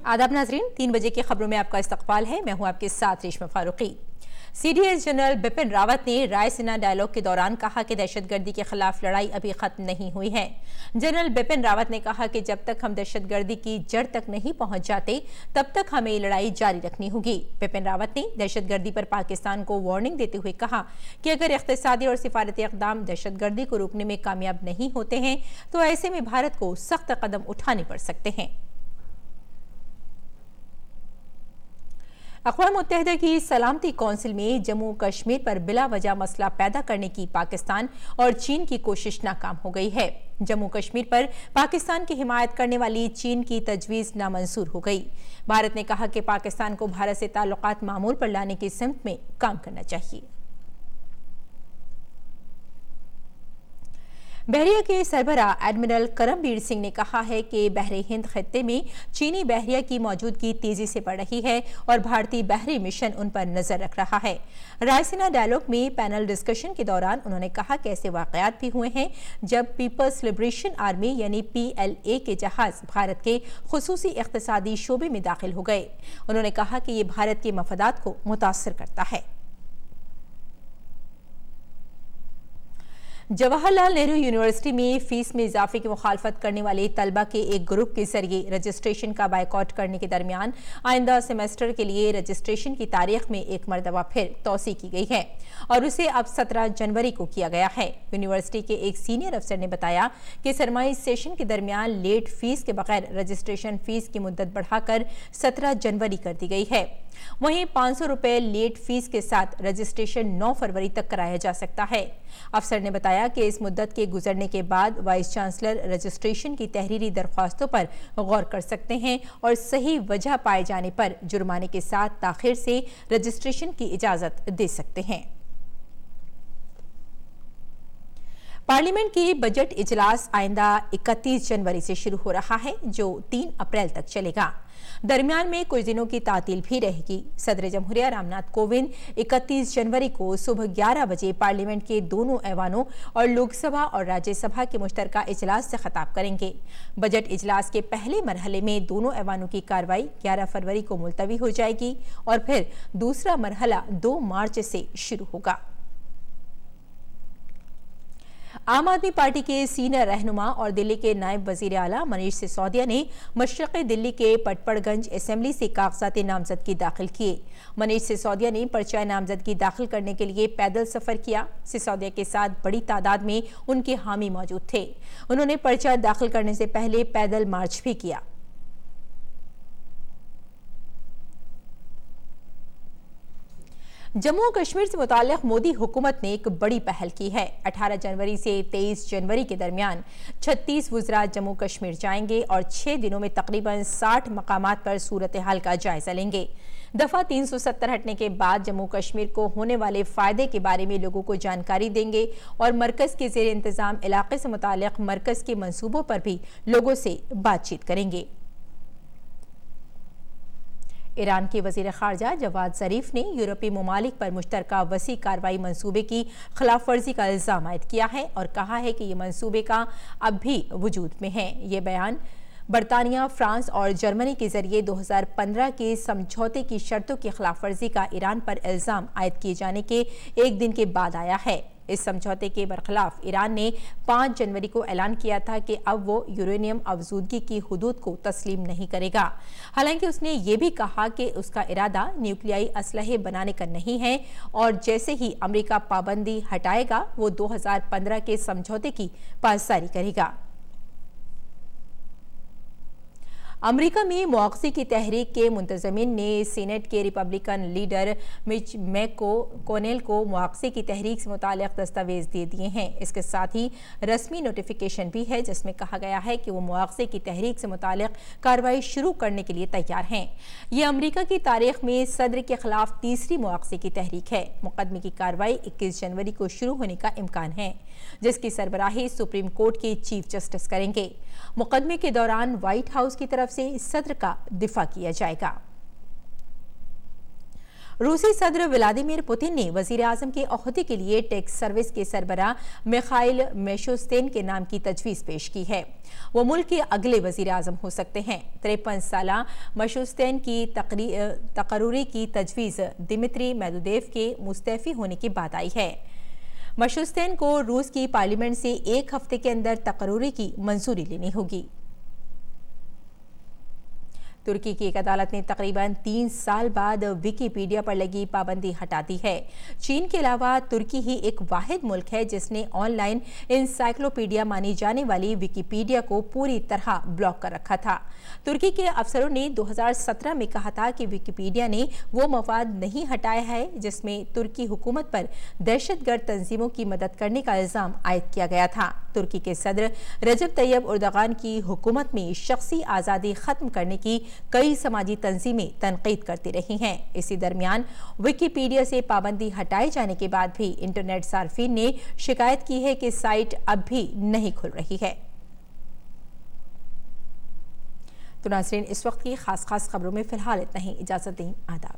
आदाब नाजरीन, 3 बजे की खबरों में आपका इस्तकबाल है। मैं हूं आपके साथ रेशमा फारूकी। सीडीएस जनरल बिपिन रावत ने रायसीना डायलॉग के दौरान कहा कि दहशतगर्दी के खिलाफ लड़ाई अभी खत्म नहीं हुई है। जनरल बिपिन रावत ने कहा कि जब तक हम दहशतगर्दी की जड़ तक नहीं पहुंच जाते तब तक हमें ये लड़ाई जारी रखनी होगी। बिपिन रावत ने दहशतगर्दी पर पाकिस्तान को वार्निंग देते हुए कहा कि अगर इख्तिसादी और सिफारती इक़दाम दहशतगर्दी को रोकने में कामयाब नहीं होते हैं तो ऐसे में भारत को सख्त कदम उठाने पड़ सकते हैं। अक़वाम मुत्तहिदा की सलामती कौंसिल में जम्मू कश्मीर पर बिला वजह मसला पैदा करने की पाकिस्तान और चीन की कोशिश नाकाम हो गई है। जम्मू कश्मीर पर पाकिस्तान की हिमायत करने वाली चीन की तजवीज़ नामंजूर हो गई। भारत ने कहा कि पाकिस्तान को भारत से ताल्लुकात मामूल पर लाने की सिमत में काम करना चाहिए। बहरिया के सरबरा एडमिरल करमबीर सिंह ने कहा है कि बहरी हिंद खत्ते में चीनी बहरिया की मौजूदगी तेजी से बढ़ रही है और भारतीय बहरी मिशन उन पर नजर रख रहा है। रायसीना डायलॉग में पैनल डिस्कशन के दौरान उन्होंने कहा कि ऐसे वाकयात भी हुए हैं जब पीपल्स लिबरेशन आर्मी यानी PLA के जहाज भारत के खुसूसी इख्तिसादी शोबे में दाखिल हो गए। उन्होंने कहा कि ये भारत के मफादात को मुतासर करता है। जवाहरलाल नेहरू यूनिवर्सिटी में फीस में इजाफे की मुखालफत करने वाले तलबा के एक ग्रुप के जरिए रजिस्ट्रेशन का बायकॉट करने के दरमियान आइंदा सेमेस्टर के लिए रजिस्ट्रेशन की तारीख में एक मरतबा फिर तौसी की गई है और उसे अब 17 जनवरी को किया गया है। यूनिवर्सिटी के एक सीनियर अफसर ने बताया कि सरमाई सेशन के दरमियान लेट फीस के बगैर रजिस्ट्रेशन फीस की मुद्दत बढ़ाकर 17 जनवरी कर दी गई है। वहीं 500 रुपए लेट फीस के साथ रजिस्ट्रेशन 9 फरवरी तक कराया जा सकता है। अफसर ने बताया कि इस मुद्दत के गुजरने के बाद वाइस चांसलर रजिस्ट्रेशन की तहरीरी दरख्वास्तों पर गौर कर सकते हैं और सही वजह पाए जाने पर जुर्माने के साथ ताखिर से रजिस्ट्रेशन की इजाजत दे सकते हैं। पार्लियामेंट की बजट इजलास आइंदा 31 जनवरी से शुरू हो रहा है जो 3 अप्रैल तक चलेगा। दरमियान में कुछ दिनों की तातील भी रहेगी। सदर जमहूरिया रामनाथ कोविंद 31 जनवरी को सुबह 11 बजे पार्लियामेंट के दोनों ऐवानों और लोकसभा और राज्यसभा के मुश्तरका इजलास से खिताब करेंगे। बजट इजलास के पहले मरहले में दोनों ऐवानों की कार्रवाई 11 फरवरी को मुलतवी हो जाएगी और फिर दूसरा मरहला 2 मार्च से शुरू होगा। आम आदमी पार्टी के सीनियर रहनुमा और दिल्ली के नायब वजीर आला मनीष सिसोदिया ने मशरक़ी दिल्ली के पटपड़गंज असेंबली से कागजात नामजदगी दाखिल किए। मनीष सिसोदिया ने पर्चा नामजदगी दाखिल करने के लिए पैदल सफर किया। सिसोदिया के साथ बड़ी तादाद में उनके हामी मौजूद थे। उन्होंने पर्चा दाखिल करने से पहले पैदल मार्च भी किया। जम्मू और कश्मीर से मुताल्लिक़ मोदी हुकूमत ने एक बड़ी पहल की है। 18 जनवरी से 23 जनवरी के दरमियान 36 वज़रा जम्मू कश्मीर जाएंगे और 6 दिनों में तकरीबन 60 मकामात पर सूरत हाल का जायजा लेंगे। दफा 370 हटने के बाद जम्मू कश्मीर को होने वाले फायदे के बारे में लोगों को जानकारी देंगे और मरकज के ज़ेर इंतजाम इलाके से मुताल्लिक़ मरकज के मंसूबों पर भी लोगों से बातचीत करेंगे। ईरान के वज़ीर ख़ारजा जवाद ज़रीफ ने यूरोपीय ममालिक पर मुश्तरका वसी कार्रवाई मंसूबे की खिलाफ वर्जी का इल्ज़ाम आयद किया है और कहा है कि ये मंसूबे का अब भी वजूद में है। ये बयान बरतानिया, फ्रांस और जर्मनी के जरिए 2015 के समझौते की शर्तों की खिलाफ वर्जी का ईरान पर इल्ज़ाम आयद किए जाने के एक दिन के बाद आया है। इस समझौते के बरखिलाफ ईरान ने 5 जनवरी को ऐलान किया था कि अब वो यूरेनियम अफजूदगी की हुदूद को तस्लीम नहीं करेगा। हालांकि उसने ये भी कहा कि उसका इरादा न्यूक्लियाई असलहे बनाने का नहीं है और जैसे ही अमेरिका पाबंदी हटाएगा वो 2015 के समझौते की पासदारी करेगा। अमेरिका में मुआवजे की तहरीक के मुंतजमीन ने सीनेट के रिपब्लिकन लीडर मिच मैकोनेल को मुआवजे की तहरीक से मुताल्लिक़ दस्तावेज दे दिए हैं। इसके साथ ही रस्मी नोटिफिकेशन भी है जिसमें कहा गया है कि वो मुआवजे की तहरीक से मुताल्लिक़ कार्रवाई शुरू करने के लिए तैयार हैं। ये अमेरिका की तारीख में सदर के खिलाफ तीसरी मुआवजे की तहरीक है। मुकदमे की कार्रवाई 21 जनवरी को शुरू होने का इम्कान है जिसकी सरबराही सुप्रीम कोर्ट के चीफ जस्टिस करेंगे। मुकदमे के दौरान व्हाइट हाउस की तरफ से सदर का दिफा किया जाएगा। रूसी सदर व्लादिमीर पुतिन ने वजीर आजम के ओहदे के लिए टेक्स सर्विस के सरबराह मिखाइल मिशुस्तिन के नाम की तजवीज़ पेश की है। वो मुल्क के अगले वजीर आजम हो सकते हैं। 53 साल मिशुस्तिन की तकर्री की तजवीज़ दिमित्री मेदवेदेव के मुस्तैफी होने के बाद आई है। मिशुस्तिन को रूस की पार्लियामेंट से एक हफ्ते के अंदर तकर्री की मंजूरी लेनी होगी। तुर्की की एक अदालत ने तकरीबन 3 साल बाद विकिपीडिया पर लगी पाबंदी हटा दी है। चीन के अलावा तुर्की ही एक वाहिद मुल्क है जिसने ऑनलाइन इंसाइक्लोपीडिया मानी जाने वाली विकिपीडिया को पूरी तरह ब्लॉक कर रखा था। तुर्की के अफसरों ने 2017 में कहा था कि विकिपीडिया ने वो मवाद नहीं हटाया है जिसमें तुर्की हुकूमत पर दहशतगर्द तंजीमों की मदद करने का इल्जाम आयद किया गया था। तुर्की के सदर रजब तैयब एर्दोगान की हुकूमत में शख्सी आज़ादी खत्म करने की कई समाजी तंजीमें तनकीद करती रही हैं। इसी दरमियान विकिपीडिया से पाबंदी हटाए जाने के बाद भी इंटरनेट सार्फिन ने शिकायत की है कि साइट अब भी नहीं खुल रही है। तो नाज़रीन, इस वक्त की खास खबरों में फिलहाल इतना ही। इजाजत दें। आदाब।